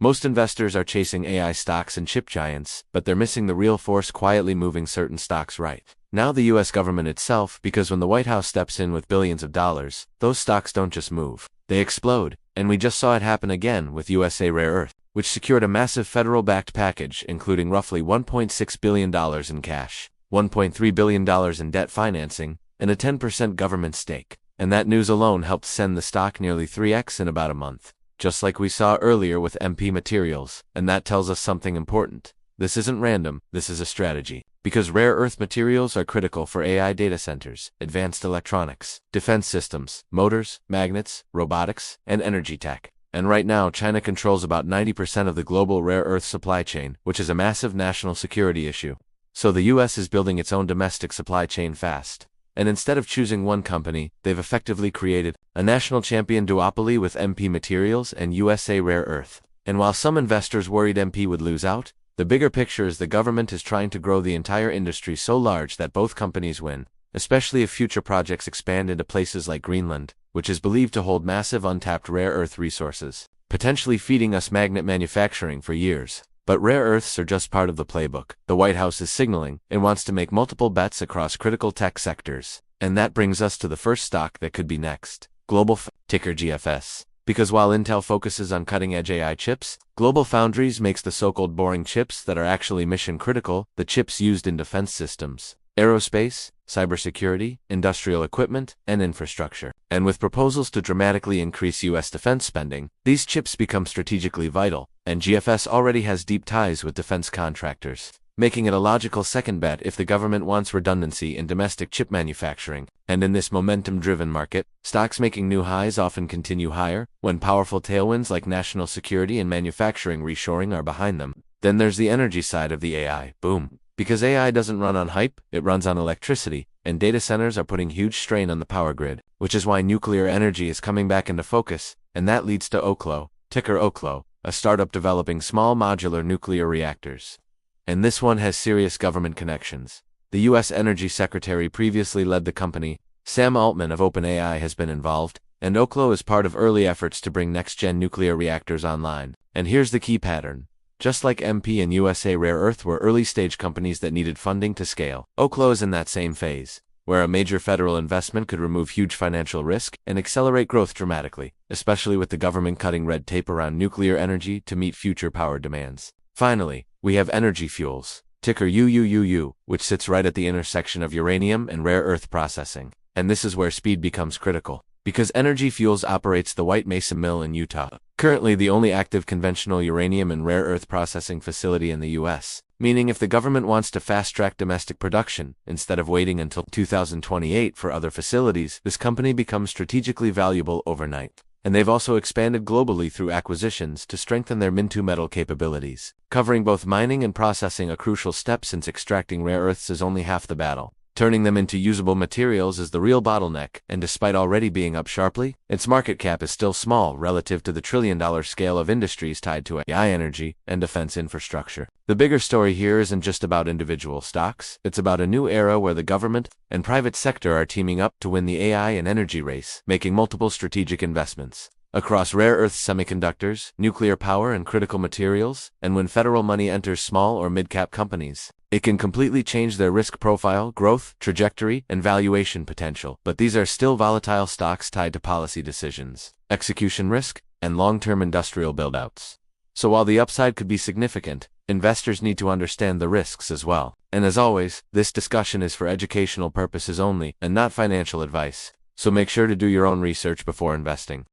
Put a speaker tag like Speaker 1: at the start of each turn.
Speaker 1: Most investors are chasing AI stocks and chip giants, but they're missing the real force quietly moving certain stocks right now, the US government itself, because when the White House steps in with billions of dollars, those stocks don't just move, they explode. And we just saw it happen again with USA Rare Earth, which secured a massive federal-backed package including roughly $1.6 billion in cash, $1.3 billion in debt financing, and a 10% government stake. And that news alone helped send the stock nearly 3x in about a month, just like we saw earlier with MP Materials. And that tells us something important. This isn't random, this is a strategy. Because rare earth materials are critical for AI data centers, advanced electronics, defense systems, motors, magnets, robotics, and energy tech. And right now, China controls about 90% of the global rare earth supply chain, which is a massive national security issue. So the US is building its own domestic supply chain fast. And instead of choosing one company, they've effectively created a national champion duopoly with MP Materials and USA Rare Earth. And while some investors worried MP would lose out, the bigger picture is the government is trying to grow the entire industry so large that both companies win, especially if future projects expand into places like Greenland, which is believed to hold massive untapped rare earth resources, potentially feeding us magnet manufacturing for years. But rare earths are just part of the playbook. The White House is signaling it wants to make multiple bets across critical tech sectors. And that brings us to the first stock that could be next, ticker GFS. Because while Intel focuses on cutting-edge AI chips, GlobalFoundries makes the so-called boring chips that are actually mission-critical, the chips used in defense systems, aerospace, cybersecurity, industrial equipment, and infrastructure. And with proposals to dramatically increase U.S. defense spending, these chips become strategically vital, and GFS already has deep ties with defense contractors, making it a logical second bet if the government wants redundancy in domestic chip manufacturing. And in this momentum-driven market, stocks making new highs often continue higher when powerful tailwinds like national security and manufacturing reshoring are behind them. Then there's the energy side of the AI boom. Because AI doesn't run on hype, it runs on electricity, and data centers are putting huge strain on the power grid, which is why nuclear energy is coming back into focus, and that leads to Oklo, ticker Oklo, a startup developing small modular nuclear reactors. And this one has serious government connections. The U.S. Energy Secretary previously led the company. Sam Altman of OpenAI has been involved, and Oklo is part of early efforts to bring next-gen nuclear reactors online. And here's the key pattern. Just like MP and USA Rare Earth were early-stage companies that needed funding to scale, Oklo is in that same phase, where a major federal investment could remove huge financial risk and accelerate growth dramatically, especially with the government cutting red tape around nuclear energy to meet future power demands. Finally, we have Energy Fuels, ticker UUUU, which sits right at the intersection of uranium and rare earth processing. And this is where speed becomes critical, because Energy Fuels operates the White Mesa Mill in Utah, currently the only active conventional uranium and rare earth processing facility in the U.S., meaning if the government wants to fast-track domestic production, instead of waiting until 2028 for other facilities, this company becomes strategically valuable overnight. And they've also expanded globally through acquisitions to strengthen their min-to-metal capabilities, covering both mining and processing, a crucial step since extracting rare earths is only half the battle. Turning them into usable materials is the real bottleneck, and despite already being up sharply, its market cap is still small relative to the trillion-dollar scale of industries tied to AI energy and defense infrastructure. The bigger story here isn't just about individual stocks, it's about a new era where the government and private sector are teaming up to win the AI and energy race, making multiple strategic investments across rare earth semiconductors, nuclear power, and critical materials. And when federal money enters small or mid-cap companies, it can completely change their risk profile, growth, trajectory, and valuation potential. But these are still volatile stocks tied to policy decisions, execution risk, and long-term industrial buildouts. So while the upside could be significant, investors need to understand the risks as well. And as always, this discussion is for educational purposes only and not financial advice. So make sure to do your own research before investing.